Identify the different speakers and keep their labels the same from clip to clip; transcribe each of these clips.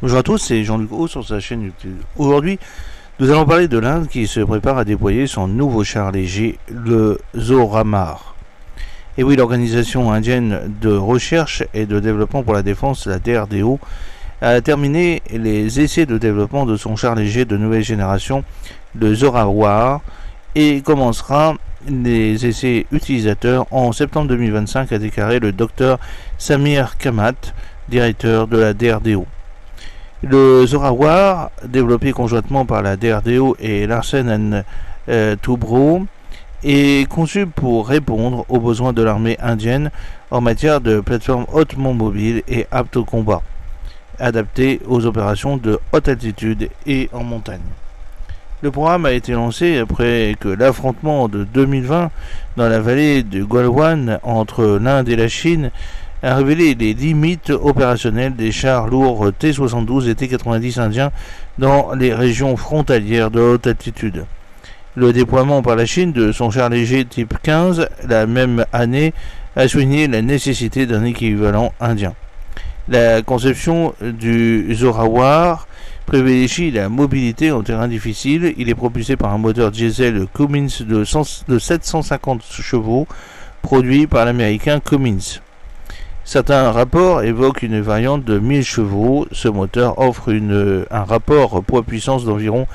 Speaker 1: Bonjour à tous, c'est Jean-Luc Haut sur sa chaîne YouTube. Aujourd'hui, nous allons parler de l'Inde qui se prépare à déployer son nouveau char léger, le Zoramar. Et oui, l'organisation indienne de recherche et de développement pour la défense, la DRDO, a terminé les essais de développement de son char léger de nouvelle génération, le Zorawar, et commencera les essais utilisateurs en septembre 2025, a déclaré le docteur Samir Kamat, directeur de la DRDO. Le Zorawar, développé conjointement par la DRDO et Larsen & Toubro, est conçu pour répondre aux besoins de l'armée indienne en matière de plateformes hautement mobiles et aptes au combat, adaptées aux opérations de haute altitude et en montagne. Le programme a été lancé après que l'affrontement de 2020 dans la vallée du Galwan entre l'Inde et la Chine a révélé les limites opérationnelles des chars lourds T-72 et T-90 indiens dans les régions frontalières de haute altitude. Le déploiement par la Chine de son char léger type 15 la même année a souligné la nécessité d'un équivalent indien. La conception du Zorawar privilégie la mobilité en terrain difficile. Il est propulsé par un moteur diesel Cummins de 750 chevaux produit par l'américain Cummins. Certains rapports évoquent une variante de 1000 chevaux. Ce moteur offre un rapport poids-puissance d'environ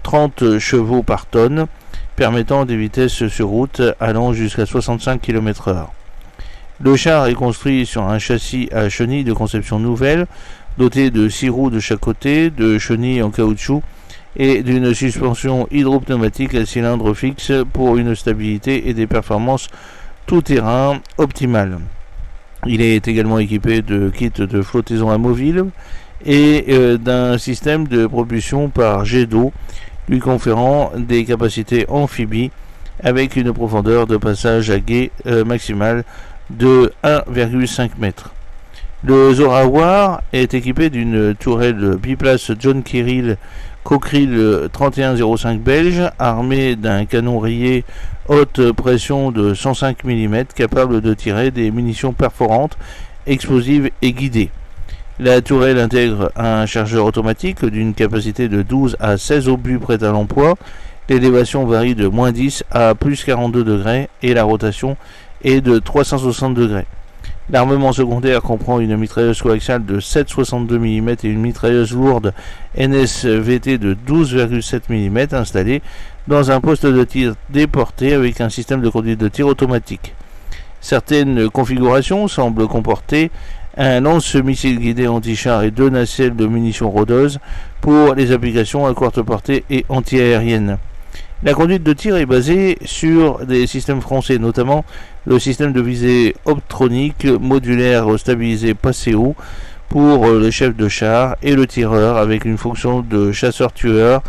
Speaker 1: 30 chevaux par tonne, permettant des vitesses sur route allant jusqu'à 65 km/h. Le char est construit sur un châssis à chenilles de conception nouvelle, doté de 6 roues de chaque côté, de chenilles en caoutchouc et d'une suspension hydropneumatique à cylindre fixe pour une stabilité et des performances tout-terrain optimales. Il est également équipé de kits de flottaison amovible et d'un système de propulsion par jet d'eau, lui conférant des capacités amphibies avec une profondeur de passage à gué maximale de 1,5 m. Le Zorawar est équipé d'une tourelle biplace John Kirill Cockerill 3105 belge, armée d'un canon rayé haute pression de 105 mm capable de tirer des munitions perforantes, explosives et guidées. La tourelle intègre un chargeur automatique d'une capacité de 12 à 16 obus prêts à l'emploi. L'élévation varie de -10 à +42 degrés et la rotation est de 360 degrés. L'armement secondaire comprend une mitrailleuse coaxiale de 7,62 mm et une mitrailleuse lourde NSVT de 12,7 mm installée dans un poste de tir déporté avec un système de conduite de tir automatique. Certaines configurations semblent comporter un lance-missile guidé anti-char et 2 nacelles de munitions rôdeuses pour les applications à courte portée et anti-aériennes. La conduite de tir est basée sur des systèmes français, notamment le système de visée optronique modulaire stabilisé Paseo pour le chef de char et le tireur avec une fonction de chasseur-tueur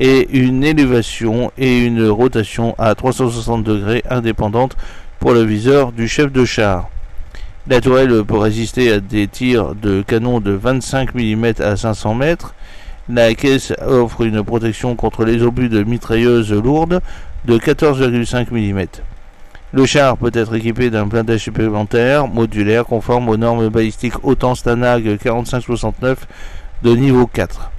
Speaker 1: et une élévation et une rotation à 360 degrés indépendante pour le viseur du chef de char. La tourelle peut résister à des tirs de canon de 25 mm à 500 m. La caisse offre une protection contre les obus de mitrailleuse lourde de 14,5 mm. Le char peut être équipé d'un blindage supplémentaire modulaire conforme aux normes balistiques OTAN Stanag 4569 de niveau 4.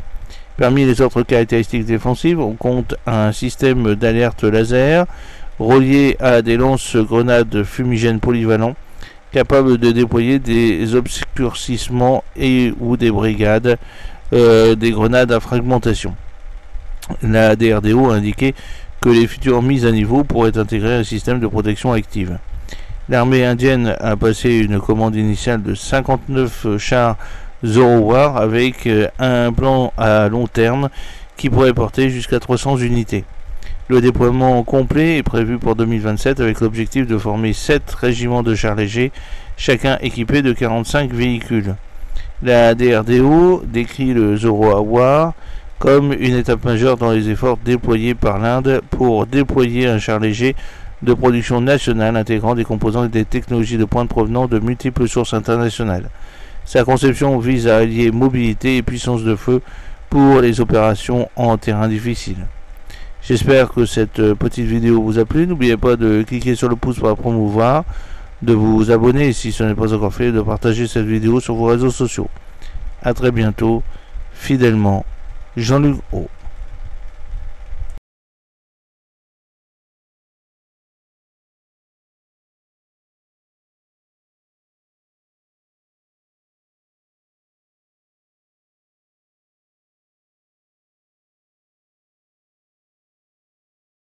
Speaker 1: Parmi les autres caractéristiques défensives, on compte un système d'alerte laser relié à des lance-grenades fumigènes polyvalents capables de déployer des obscurcissements ou des brigades des grenades à fragmentation. La DRDO a indiqué que les futures mises à niveau pourraient intégrer un système de protection active. L'armée indienne a passé une commande initiale de 59 chars Zorawar avec un plan à long terme qui pourrait porter jusqu'à 300 unités. Le déploiement complet est prévu pour 2027 avec l'objectif de former 7 régiments de chars légers, chacun équipé de 45 véhicules. La DRDO décrit le Zorawar comme une étape majeure dans les efforts déployés par l'Inde pour déployer un char léger de production nationale intégrant des composants et des technologies de pointe provenant de multiples sources internationales. Sa conception vise à allier mobilité et puissance de feu pour les opérations en terrain difficile. J'espère que cette petite vidéo vous a plu. N'oubliez pas de cliquer sur le pouce pour la promouvoir, de vous abonner si ce n'est pas encore fait, de partager cette vidéo sur vos réseaux sociaux. A très bientôt Fidèlement, Jean-Luc Haut.